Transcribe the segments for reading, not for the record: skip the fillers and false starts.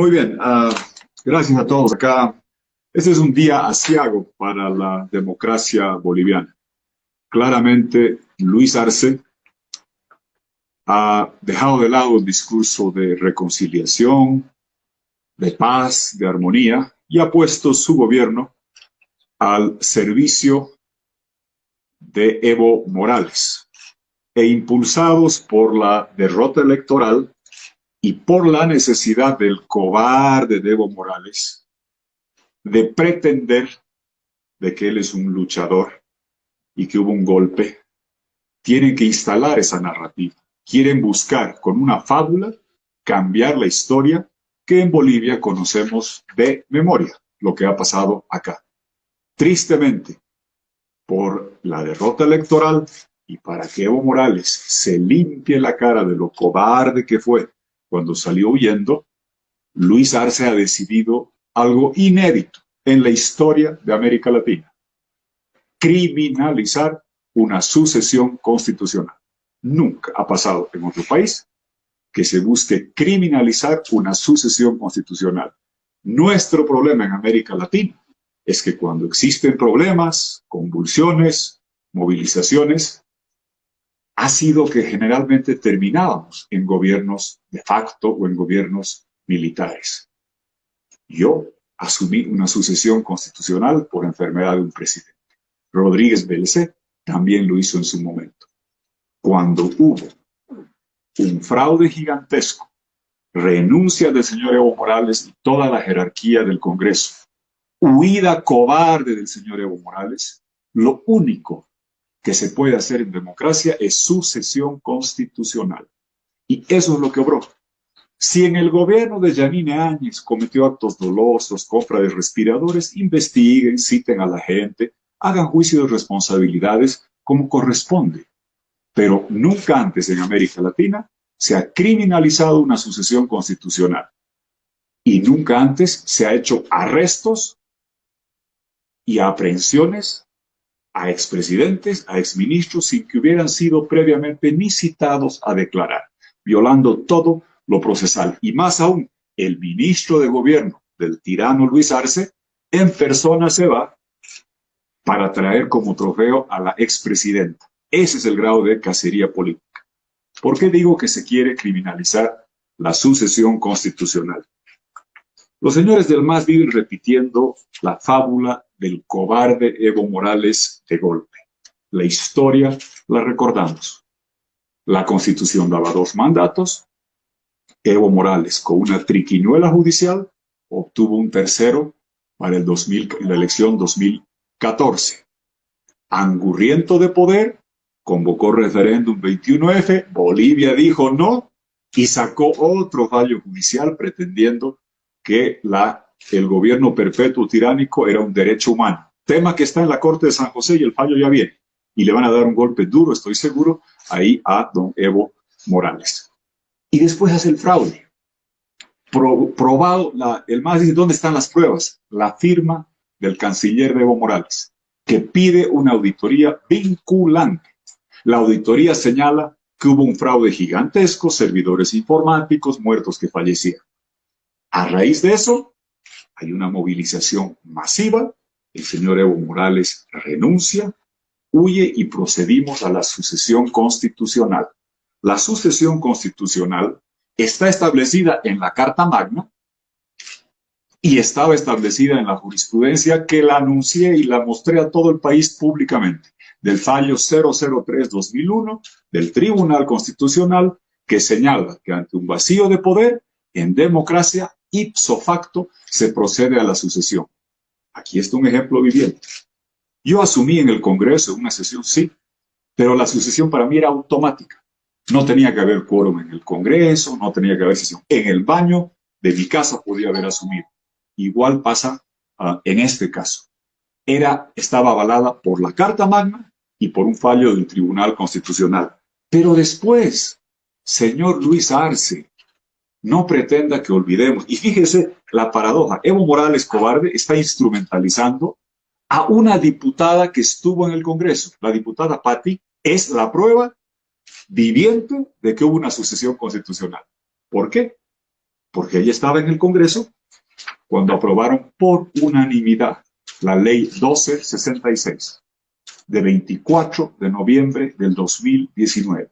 Muy bien, gracias a todos acá. Este es un día aciago para la democracia boliviana. Claramente, Luis Arce ha dejado de lado el discurso de reconciliación, de paz, de armonía, y ha puesto su gobierno al servicio de Evo Morales. E impulsados por la derrota electoral y por la necesidad del cobarde de Evo Morales de pretender de que él es un luchador y que hubo un golpe, tienen que instalar esa narrativa. Quieren buscar con una fábula cambiar la historia que en Bolivia conocemos de memoria, lo que ha pasado acá. Tristemente, por la derrota electoral y para que Evo Morales se limpie la cara de lo cobarde que fue cuando salió huyendo, Luis Arce ha decidido algo inédito en la historia de América Latina: criminalizar una sucesión constitucional. Nunca ha pasado en otro país que se busque criminalizar una sucesión constitucional. Nuestro problema en América Latina es que cuando existen problemas, convulsiones, movilizaciones, ha sido que generalmente terminábamos en gobiernos de facto o en gobiernos militares. Yo asumí una sucesión constitucional por enfermedad de un presidente. Rodríguez Bélez también lo hizo en su momento. Cuando hubo un fraude gigantesco, renuncia del señor Evo Morales y toda la jerarquía del Congreso, huida cobarde del señor Evo Morales, lo único que se puede hacer en democracia es sucesión constitucional. Y eso es lo que obró. Si en el gobierno de Yanine Áñez cometió actos dolosos, compra de respiradores, investiguen, citen a la gente, hagan juicio de responsabilidades como corresponde. Pero nunca antes en América Latina se ha criminalizado una sucesión constitucional. Y nunca antes se ha hecho arrestos y aprehensiones a expresidentes, a exministros, sin que hubieran sido previamente ni citados a declarar, violando todo lo procesal. Y más aún, el ministro de gobierno del tirano Luis Arce en persona se va para traer como trofeo a la expresidenta. Ese es el grado de cacería política. ¿Por qué digo que se quiere criminalizar la sucesión constitucional? Los señores del MAS viven repitiendo la fábula del cobarde Evo Morales de golpe. La historia la recordamos. La Constitución daba 2 mandatos. Evo Morales, con una triquiñuela judicial, obtuvo un tercero para el 2000, en la elección 2014. Angurriento de poder, convocó referéndum 21F, Bolivia dijo no y sacó otro fallo judicial pretendiendo que el gobierno perpetuo tiránico era un derecho humano. Tema que está en la Corte de San José y el fallo ya viene. Y le van a dar un golpe duro, estoy seguro, ahí a don Evo Morales. Y después hace el fraude. Probado, el MAS dice, ¿dónde están las pruebas? La firma del canciller de Evo Morales, que pide una auditoría vinculante. La auditoría señala que hubo un fraude gigantesco, servidores informáticos, muertos que fallecían. A raíz de eso, hay una movilización masiva, el señor Evo Morales renuncia, huye y procedimos a la sucesión constitucional. La sucesión constitucional está establecida en la Carta Magna y estaba establecida en la jurisprudencia que la anuncié y la mostré a todo el país públicamente, del fallo 003-2001 del Tribunal Constitucional, que señala que ante un vacío de poder, en democracia, ipso facto, se procede a la sucesión. Aquí está un ejemplo viviente. Yo asumí en el Congreso una sesión, sí, pero la sucesión para mí era automática. No tenía que haber quórum en el Congreso, no tenía que haber sesión. En el baño de mi casa podía haber asumido. Igual pasa en este caso. Estaba avalada por la Carta Magna y por un fallo del Tribunal Constitucional. Pero después, señor Luis Arce, no pretenda que olvidemos. Y fíjese la paradoja. Evo Morales, cobarde, está instrumentalizando a una diputada que estuvo en el Congreso. La diputada Patti es la prueba viviente de que hubo una sucesión constitucional. ¿Por qué? porque ella estaba en el Congreso cuando aprobaron por unanimidad la ley 1266 de 24 de noviembre del 2019.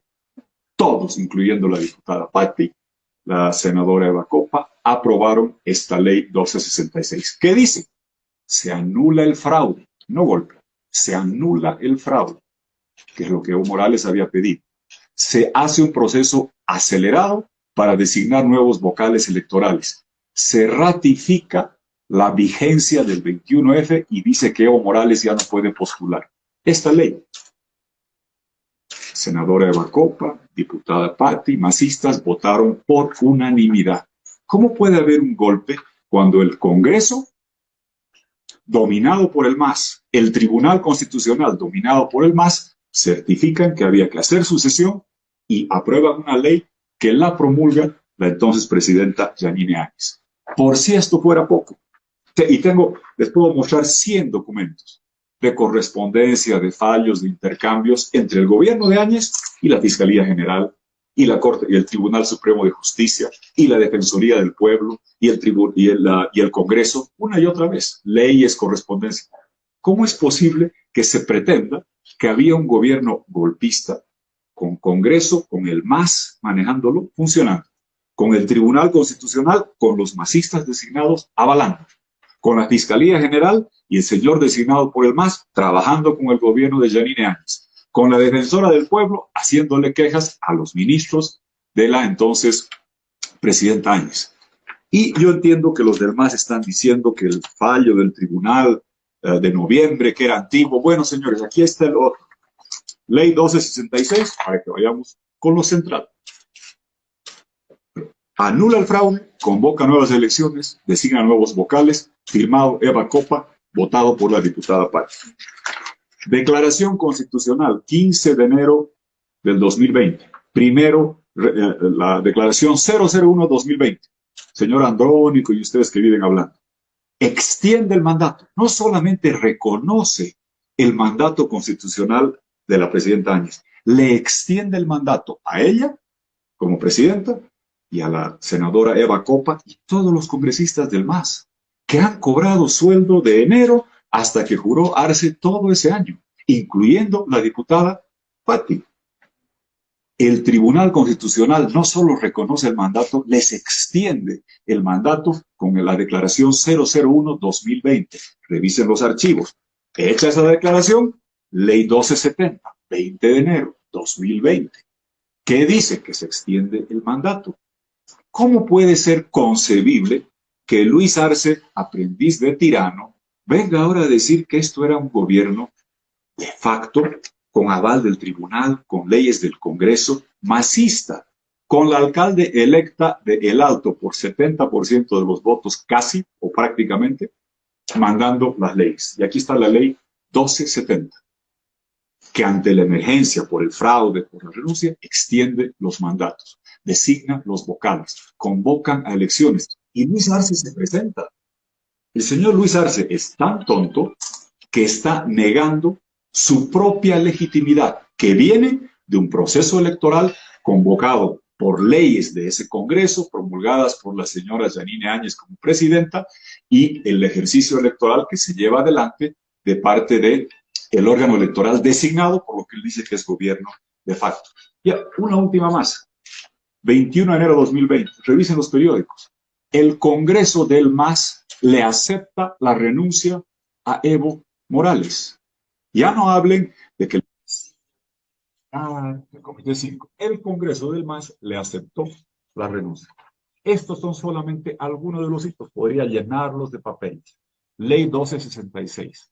Todos, incluyendo la diputada Patti, la senadora Eva Copa, aprobaron esta ley 1266. ¿Qué dice? Se anula el fraude, no golpe, se anula el fraude, que es lo que Evo Morales había pedido. Se hace un proceso acelerado para designar nuevos vocales electorales. Se ratifica la vigencia del 21F y dice que Evo Morales ya no puede postular. Esta ley, senadora Eva Copa, diputada Patti, masistas votaron por unanimidad. ¿Cómo puede haber un golpe cuando el Congreso, dominado por el MAS, el Tribunal Constitucional, dominado por el MAS, certifican que había que hacer sucesión y aprueban una ley que la promulga la entonces presidenta Yanine Áñez? Por si esto fuera poco, y les puedo mostrar 100 documentos de correspondencia, de fallos, de intercambios entre el gobierno de Áñez y la Fiscalía General y la Corte y el Tribunal Supremo de Justicia y la Defensoría del Pueblo y el Congreso, una y otra vez, leyes, correspondencia. ¿Cómo es posible que se pretenda que había un gobierno golpista con Congreso, con el MAS manejándolo, funcionando, con el Tribunal Constitucional, con los masistas designados avalando, con la Fiscalía General y el señor designado por el MAS trabajando con el gobierno de Yanine Áñez, con la Defensora del Pueblo haciéndole quejas a los ministros de la entonces presidenta Áñez? Y yo entiendo que los del MAS están diciendo que el fallo del tribunal de noviembre, que era antiguo. Bueno, señores, aquí está el otro. Ley 1266, para que vayamos con lo central. Anula el fraude, convoca nuevas elecciones, designa nuevos vocales, firmado Eva Copa, votado por la diputada Patti. Declaración constitucional, 15 de enero del 2020. Primero, la declaración 001-2020. Señor Andrónico y ustedes que viven hablando. Extiende el mandato, no solamente reconoce el mandato constitucional de la presidenta Áñez, le extiende el mandato a ella como presidenta y a la senadora Eva Copa y todos los congresistas del MAS, que han cobrado sueldo de enero hasta que juró Arce todo ese año, incluyendo la diputada Patti. El Tribunal Constitucional no solo reconoce el mandato, les extiende el mandato con la declaración 001-2020. Revisen los archivos. Hecha esa declaración, Ley 1270, 20 de enero 2020. ¿Qué dice? Que se extiende el mandato. ¿Cómo puede ser concebible que Luis Arce, aprendiz de tirano, venga ahora a decir que esto era un gobierno de facto, con aval del tribunal, con leyes del Congreso, masista, con la alcalde electa de El Alto por 70% de los votos, casi o prácticamente, mandando las leyes? Y aquí está la ley 1270, que ante la emergencia por el fraude, por la renuncia, extiende los mandatos, designa los vocales, convocan a elecciones. Y Luis Arce se presenta. El señor Luis Arce es tan tonto que está negando su propia legitimidad, que viene de un proceso electoral convocado por leyes de ese Congreso, promulgadas por la señora Yanine Áñez como presidenta, y el ejercicio electoral que se lleva adelante de parte del órgano electoral designado, por lo que él dice que es gobierno de facto. Ya, una última más. 21 de enero de 2020, revisen los periódicos. El Congreso del MAS le acepta la renuncia a Evo Morales. Ya no hablen de que el Comité 5, el Congreso del MAS le aceptó la renuncia. Estos son solamente algunos de los hitos, podría llenarlos de papeles. Ley 1266,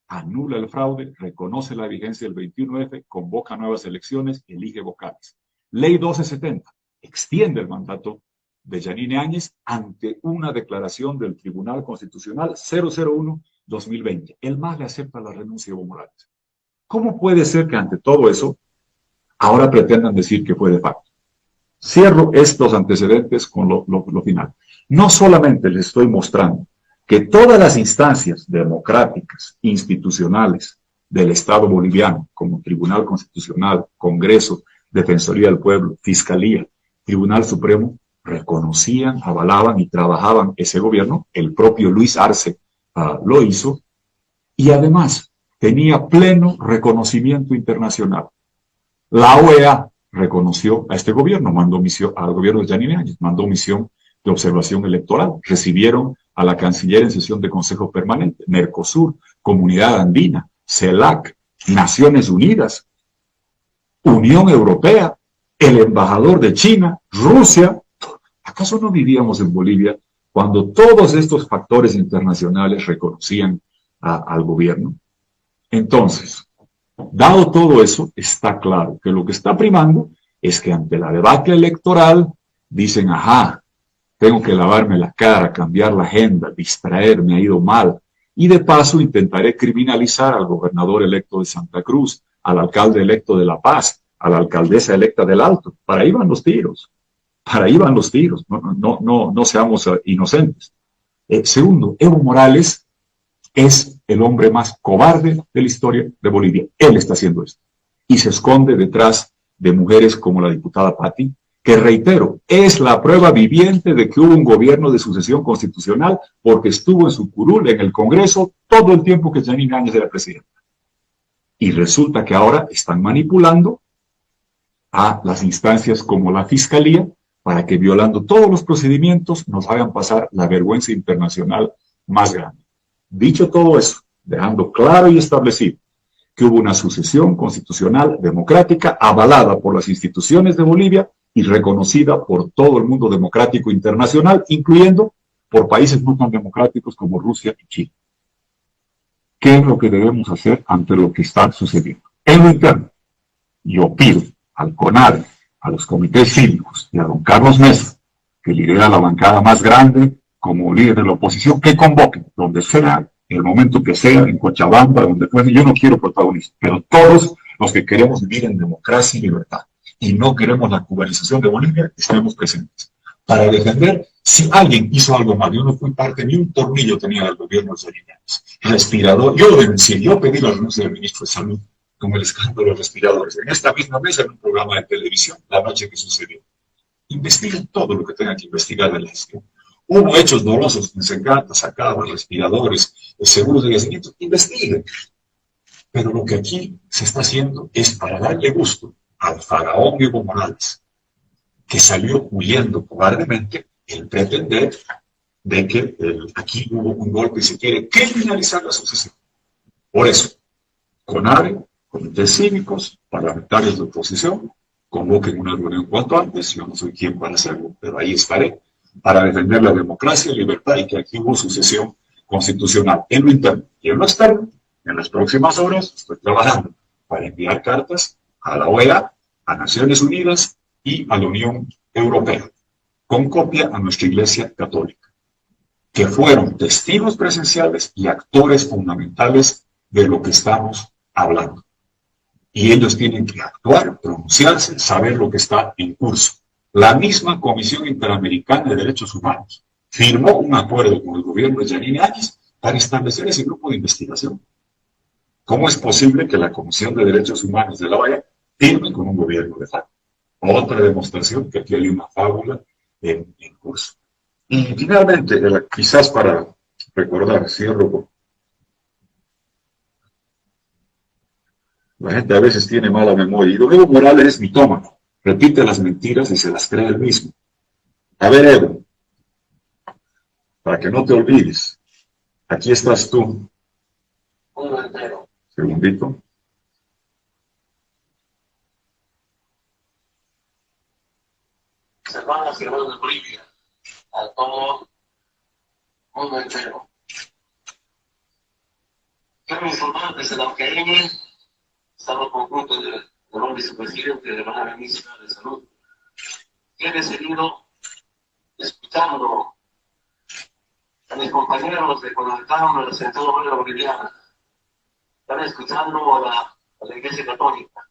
anula el fraude, reconoce la vigencia del 21F, convoca nuevas elecciones, elige vocales. Ley 1270, extiende el mandato de Yanine Áñez ante una declaración del Tribunal Constitucional 001-2020. El MAS le acepta la renuncia de Evo Morales. ¿Cómo puede ser que ante todo eso ahora pretendan decir que fue de facto? Cierro estos antecedentes con lo final. No solamente les estoy mostrando que todas las instancias democráticas, institucionales del Estado boliviano, como Tribunal Constitucional, Congreso, Defensoría del Pueblo, Fiscalía, Tribunal Supremo, reconocían, avalaban y trabajaban ese gobierno. El propio Luis Arce lo hizo, y además tenía pleno reconocimiento internacional. La OEA reconoció a este gobierno, mandó misión al gobierno de Yanine Áñez, mandó misión de observación electoral, recibieron a la canciller en sesión de Consejo Permanente, Mercosur, Comunidad Andina, CELAC, Naciones Unidas, Unión Europea, el embajador de China, Rusia. ¿Acaso no vivíamos en Bolivia cuando todos estos factores internacionales reconocían al gobierno? Entonces, dado todo eso, está claro que lo que está primando es que ante la debacle electoral dicen, ajá, tengo que lavarme la cara, cambiar la agenda, distraerme, ha ido mal. Y de paso intentaré criminalizar al gobernador electo de Santa Cruz, al alcalde electo de La Paz, a la alcaldesa electa del Alto. Para ahí van los tiros. Para ahí van los tiros. No seamos inocentes. Segundo, Evo Morales es el hombre más cobarde de la historia de Bolivia. Él está haciendo esto. Y se esconde detrás de mujeres como la diputada Patti, que reitero, es la prueba viviente de que hubo un gobierno de sucesión constitucional porque estuvo en su curul en el Congreso todo el tiempo que Yanine Áñez era presidenta. Y resulta que ahora están manipulando a las instancias como la Fiscalía para que, violando todos los procedimientos, nos hagan pasar la vergüenza internacional más grande. Dicho todo eso, dejando claro y establecido que hubo una sucesión constitucional democrática avalada por las instituciones de Bolivia y reconocida por todo el mundo democrático internacional, incluyendo por países no tan democráticos como Rusia y China. ¿Qué es lo que debemos hacer ante lo que está sucediendo? En lo interno, yo pido al CONADE, a los comités cívicos y a don Carlos Mesa, que lidera la bancada más grande como líder de la oposición, que convoquen, donde sea, en el momento que sea, en Cochabamba, donde fuese. Yo no quiero protagonistas, pero todos los que queremos vivir en democracia y libertad y no queremos la cubanización de Bolivia, estemos presentes para defender. Si alguien hizo algo mal, yo no fui parte, ni un tornillo tenía el gobierno de Yanine Áñez. Respirador, yo denuncié, yo pedí la renuncia del ministro de Salud con el escándalo de los respiradores, en esta misma mesa, en un programa de televisión, la noche que sucedió. Investiguen todo lo que tengan que investigar de la gestión. Hubo hechos dolosos, se sacaban respiradores, seguros de nacimiento, investiguen. Pero lo que aquí se está haciendo es para darle gusto al faraón Evo Morales, que salió huyendo cobardemente, el pretender de que aquí hubo un golpe y se quiere criminalizar la sucesión. Por eso, CONADE, comités cívicos, parlamentarios de oposición, convoquen una reunión cuanto antes. Yo no soy quien para hacerlo, pero ahí estaré para defender la democracia, la libertad y que aquí hubo sucesión constitucional en lo interno y en lo externo. En las próximas horas estoy trabajando para enviar cartas a la OEA, a Naciones Unidas y a la Unión Europea, con copia a nuestra Iglesia Católica, que fueron testigos presenciales y actores fundamentales de lo que estamos hablando. Y ellos tienen que actuar, pronunciarse, saber lo que está en curso. La misma Comisión Interamericana de Derechos Humanos firmó un acuerdo con el gobierno de Yanine Áñez para establecer ese grupo de investigación. ¿Cómo es posible que la Comisión de Derechos Humanos de la OEA firme con un gobierno de facto? Otra demostración que aquí hay una fábula en curso. Y finalmente, quizás para recordar, cierro. La gente a veces tiene mala memoria. Y don Evo Morales es mitómano. Repite las mentiras y se las cree él mismo. A ver, Evo, para que no te olvides, aquí estás tú. Segundito. Hermanas y hermanos de Bolivia, a todo mundo entero. Quiero informar desde la OCM, estamos con grupo del vicepresidente de la ministra de Salud, que he decidido, escuchando a mis compañeros de Conalcam, de la Central Obrera Boliviana, están escuchando a la Iglesia Católica,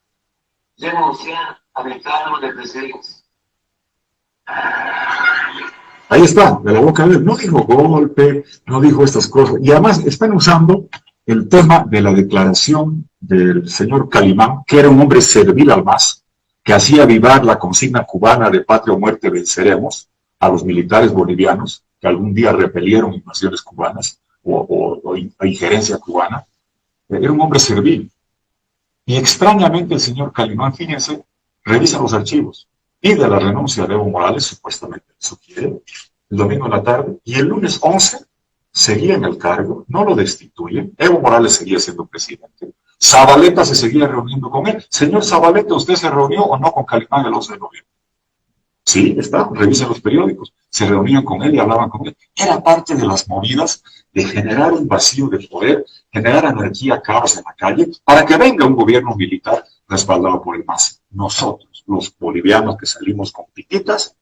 denunciar a mi cargo de presidencia. Ahí está, de la boca de él. No dijo golpe, no dijo estas cosas. Y además están usando el tema de la declaración del señor Calimán, que era un hombre servil al MAS, que hacía avivar la consigna cubana de patria o muerte venceremos, a los militares bolivianos que algún día repelieron invasiones cubanas o injerencia cubana. Era un hombre servil. Y extrañamente el señor Calimán, fíjense, revisa los archivos, pide la renuncia de Evo Morales, supuestamente eso quiere, el domingo en la tarde, y el lunes 11 seguía en el cargo, no lo destituyen, Evo Morales seguía siendo presidente, Zabaleta se seguía reuniendo con él. Señor Zabaleta, ¿usted se reunió o no con Calimán el 11 de noviembre? Sí, está, revisen los periódicos, se reunían con él y hablaban con él. Era parte de las movidas de generar un vacío de poder, generar anarquía, caos en la calle, para que venga un gobierno militar respaldado por el MAS. Nosotros, los bolivianos que salimos con pititas,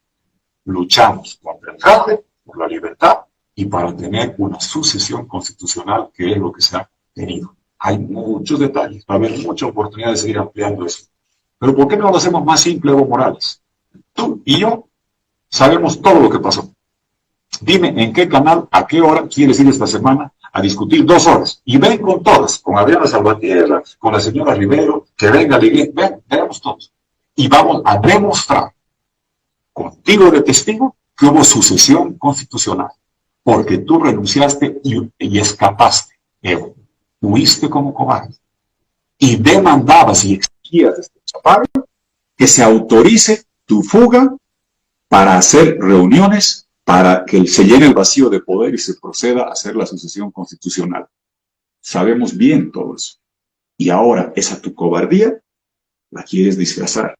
luchamos contra el fraude, por la libertad y para tener una sucesión constitucional, que es lo que se ha tenido. Hay muchos detalles, va a haber mucha oportunidad de seguir ampliando eso. Pero ¿por qué no lo hacemos más simple, Evo Morales? Tú y yo sabemos todo lo que pasó. Dime en qué canal, a qué hora quieres ir esta semana a discutir 2 horas. Y ven con todas, con Adriana Salvatierra, con la señora Rivero, que venga a la iglesia, ven, veamos todos. Y vamos a demostrar, contigo de testigo, que hubo sucesión constitucional. Porque tú renunciaste y escapaste, Evo. Huiste como cobarde. Y demandabas y exigías de este Chaparro que se autorice tu fuga para hacer reuniones, para que se llene el vacío de poder y se proceda a hacer la sucesión constitucional. Sabemos bien todo eso. Y ahora esa tu cobardía la quieres disfrazar.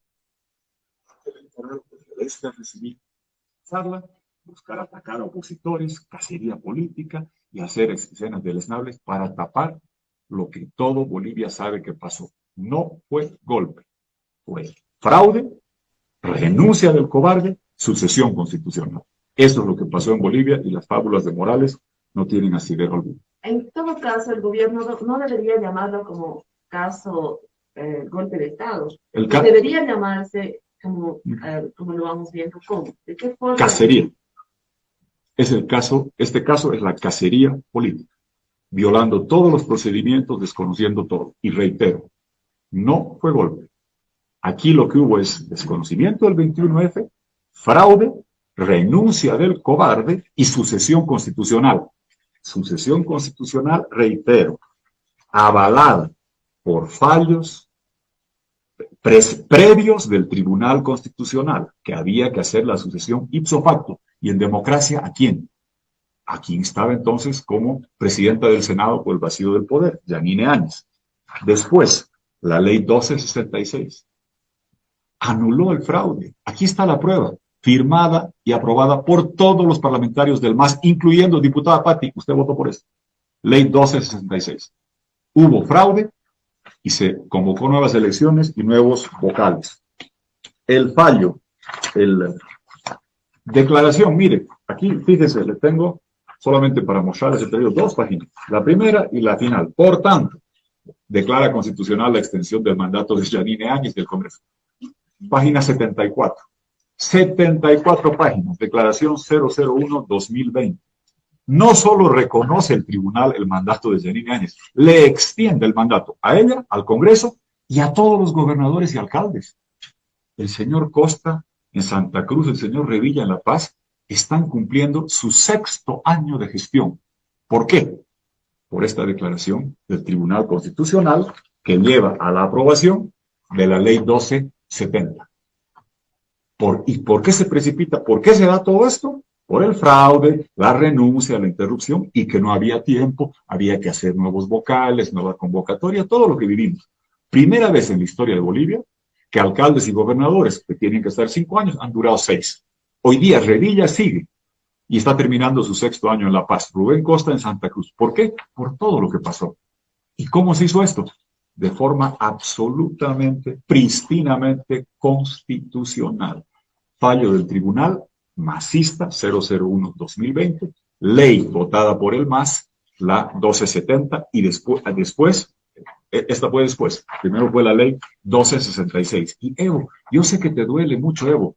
Buscar atacar a opositores, cacería política y hacer escenas deleznables para tapar lo que todo Bolivia sabe que pasó. No fue golpe, fue fraude, renuncia del cobarde, sucesión constitucional. Eso es lo que pasó en Bolivia y las fábulas de Morales no tienen asidero alguno. En todo caso, el gobierno no debería llamarlo como caso golpe de Estado. Debería llamarse como lo vamos viendo, ¿cómo? ¿De qué forma? Cacería. Es el caso, este caso es la cacería política, violando todos los procedimientos, desconociendo todo. Y reitero, no fue golpe. Aquí lo que hubo es desconocimiento del 21F, fraude, renuncia del cobarde y sucesión constitucional. Sucesión constitucional, reitero, avalada por fallos previos del Tribunal Constitucional, que había que hacer la sucesión ipso facto. Y en democracia, ¿a quién? A quien estaba entonces como presidenta del Senado por el vacío del poder, Yanine Áñez. Después, la ley 1266 anuló el fraude. Aquí está la prueba, firmada y aprobada por todos los parlamentarios del MAS, incluyendo diputada Patti, usted votó por eso. Ley 1266. Hubo fraude y se convocó nuevas elecciones y nuevos vocales. El fallo, declaración, mire, aquí fíjese, le tengo solamente para mostrarles el periodo 2 páginas, la primera y la final. Por tanto, declara constitucional la extensión del mandato de Yanine Áñez del Congreso. Página 74. 74 páginas, declaración 001-2020. No solo reconoce el tribunal el mandato de Yanine Áñez, le extiende el mandato a ella, al Congreso y a todos los gobernadores y alcaldes. El señor Costa en Santa Cruz, el señor Revilla en La Paz, están cumpliendo su 6º año de gestión. ¿Por qué? Por esta declaración del Tribunal Constitucional que lleva a la aprobación de la Ley 1270. ¿Y por qué se precipita? ¿Por qué se da todo esto? Por el fraude, la renuncia, la interrupción y que no había tiempo, había que hacer nuevos vocales, nueva convocatoria, todo lo que vivimos. Primera vez en la historia de Bolivia que alcaldes y gobernadores que tienen que estar 5 años han durado 6. Hoy día Revilla sigue y está terminando su 6º año en La Paz. Rubén Costa en Santa Cruz. ¿Por qué? Por todo lo que pasó. ¿Y cómo se hizo esto? De forma absolutamente, pristinamente constitucional. Fallo del Tribunal Masista 001-2020, ley votada por el MAS, la 1270, y después esta fue después. Primero fue la ley 1266. Y Evo, yo sé que te duele mucho, Evo.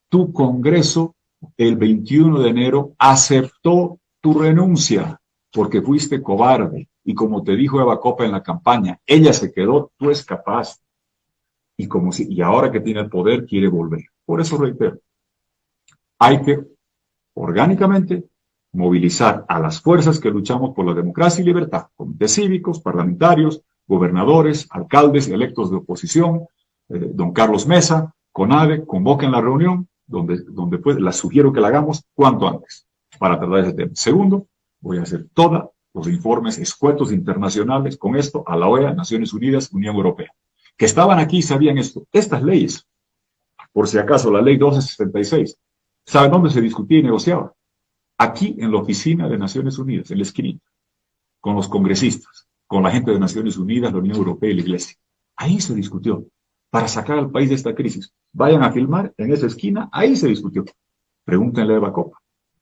Tu Congreso, el 21 de enero, aceptó tu renuncia porque fuiste cobarde. Y como te dijo Eva Copa en la campaña, ella se quedó, tú escapaste. Y ahora que tiene el poder, quiere volver. Por eso reitero, hay que orgánicamente, movilizar a las fuerzas que luchamos por la democracia y libertad, comités cívicos, parlamentarios, gobernadores, alcaldes electos de oposición, don Carlos Mesa, CONADE, convoquen la reunión, donde pues les sugiero que la hagamos cuanto antes, para tratar ese tema. Segundo, voy a hacer todos los informes escuetos internacionales con esto a la OEA, Naciones Unidas, Unión Europea, que estaban aquí y sabían esto. Estas leyes, por si acaso, la ley 1276, ¿saben dónde se discutía y negociaba? Aquí, en la oficina de Naciones Unidas, en la esquina, con los congresistas, con la gente de Naciones Unidas, la Unión Europea y la Iglesia. Ahí se discutió, para sacar al país de esta crisis. Vayan a filmar en esa esquina, ahí se discutió. Pregúntenle a Eva Copa,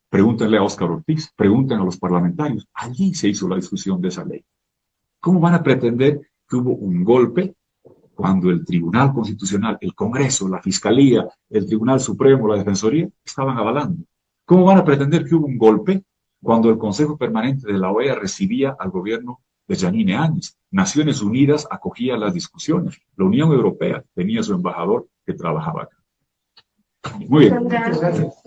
pregúntenle a Óscar Ortiz, pregunten a los parlamentarios. Allí se hizo la discusión de esa ley. ¿Cómo van a pretender que hubo un golpe cuando el Tribunal Constitucional, el Congreso, la Fiscalía, el Tribunal Supremo, la Defensoría, estaban avalando? ¿Cómo van a pretender que hubo un golpe cuando el Consejo Permanente de la OEA recibía al gobierno de Jeanine Áñez? Naciones Unidas acogía las discusiones. La Unión Europea tenía su embajador que trabajaba acá. Muy bien. Muchas gracias.